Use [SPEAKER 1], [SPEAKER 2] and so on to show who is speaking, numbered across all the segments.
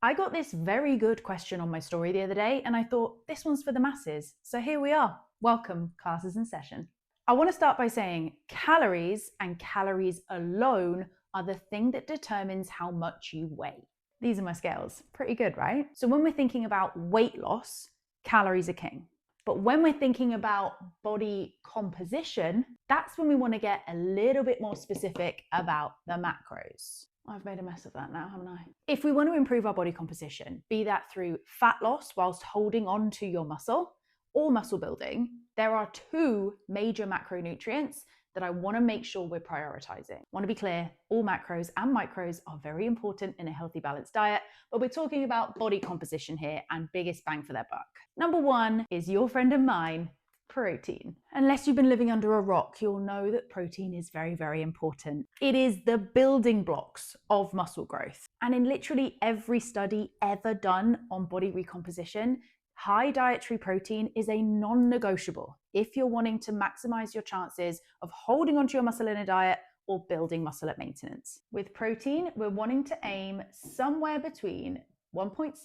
[SPEAKER 1] I got this very good question on my story the other day, and I thought this one's for the masses. So here we are. Welcome, class is in session. I want to start by saying calories and calories alone are the thing that determines how much you weigh. These are my scales. Pretty good, right? So when we're thinking about weight loss, calories are king. But when we're thinking about body composition, that's when we want to get a little bit more specific about the macros. I've made a mess of that now, haven't I? If we want to improve our body composition, be that through fat loss whilst holding on to your muscle or muscle building, there are two major macronutrients that I want to make sure we're prioritizing. I want to be clear, all macros and micros are very important in a healthy, balanced diet, but we're talking about body composition here and biggest bang for their buck. Number one is your friend and mine, protein. Unless you've been living under a rock, you'll know that protein is very, very important. It is the building blocks of muscle growth. And in literally every study ever done on body recomposition, high dietary protein is a non-negotiable if you're wanting to maximize your chances of holding onto your muscle in a diet or building muscle at maintenance. With protein, we're wanting to aim somewhere between 1.6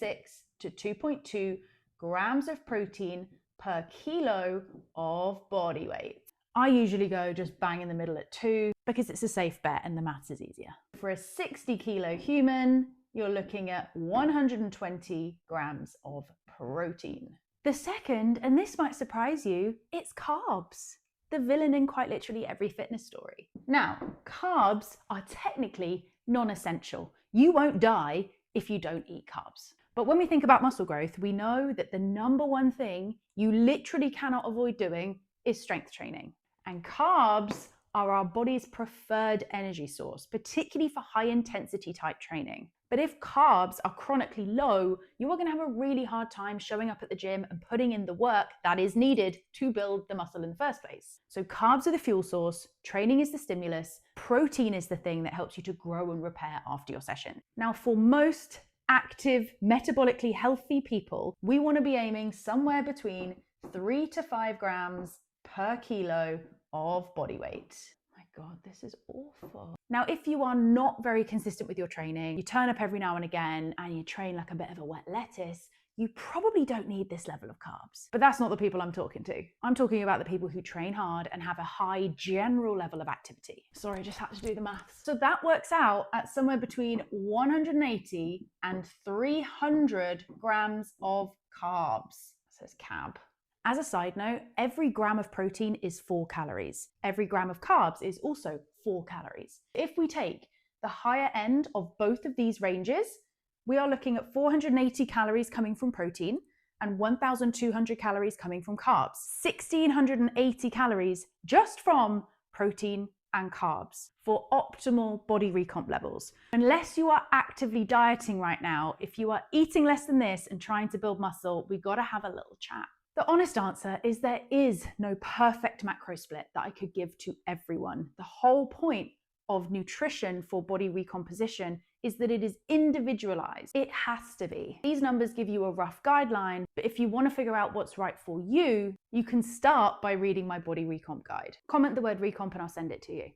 [SPEAKER 1] to 2.2 grams of protein per kilo of body weight. I usually go just bang in the middle at 2 because it's a safe bet and the maths is easier. For a 60 kilo human, you're looking at 120 grams of protein. The second, and this might surprise you, it's carbs. The villain in quite literally every fitness story. Now, carbs are technically non-essential. You won't die if you don't eat carbs. But when we think about muscle growth, we know that the number one thing you literally cannot avoid doing is strength training. And carbs are our body's preferred energy source, particularly for high intensity type training. But if carbs are chronically low, you are going to have a really hard time showing up at the gym and putting in the work that is needed to build the muscle in the first place. So carbs are the fuel source, training is the stimulus, protein is the thing that helps you to grow and repair after your session. Now, for most active, metabolically healthy people, we want to be aiming somewhere between 3 to 5 grams per kilo of body weight. My God, this is awful. Now, if you are not very consistent with your training, you turn up every now and again and you train like a bit of a wet lettuce, you probably don't need this level of carbs. But that's not the people I'm talking to. I'm talking about the people who train hard and have a high general level of activity. Sorry, I just had to do the maths. So that works out at somewhere between 180 and 300 grams of carbs. It says cab. As a side note, every gram of protein is 4 calories. Every gram of carbs is also 4 calories. If we take the higher end of both of these ranges, we are looking at 480 calories coming from protein and 1,200 calories coming from carbs. 1,680 calories just from protein and carbs for optimal body recomp levels. Unless you are actively dieting right now, if you are eating less than this and trying to build muscle, we got to have a little chat. The honest answer is there is no perfect macro split that I could give to everyone. The whole point of nutrition for body recomposition is that it is individualized. It has to be. These numbers give you a rough guideline, but if you want to figure out what's right for you, you can start by reading my body recomp guide. Comment the word recomp and I'll send it to you.